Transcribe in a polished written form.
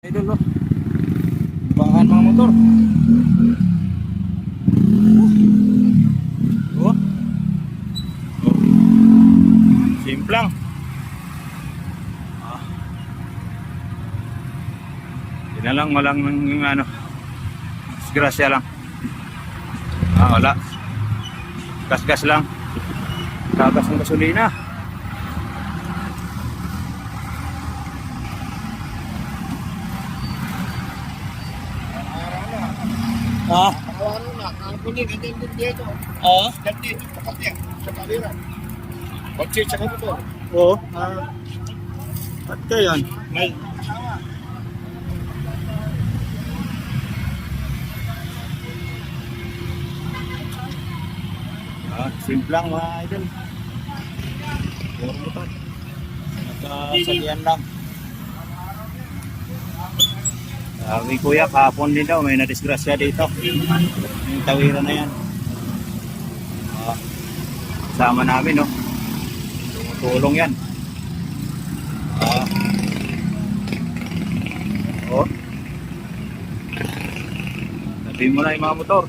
Idol, no? Bahan mga motor. Oh. Oh. Simplang. Ah. Yun na lang, walang ano, disgrasya lang. Wala. Gas-gas lang. Kagas ng gasolina. Ano na, ang kunin, hindi dito. Ganti, kapatid, sa kaliran. Pag-check sa kapito. Oo. At kaya yan. May. Simplang mga idol. Puro motor. Nakasalian lang. Sabi kuya, kahapon din daw may nadisgrasya dito. Yung tawiran na yan. Sama namin, no? Tumutulong yan. Oh. Sabihin mo na yung mga motor.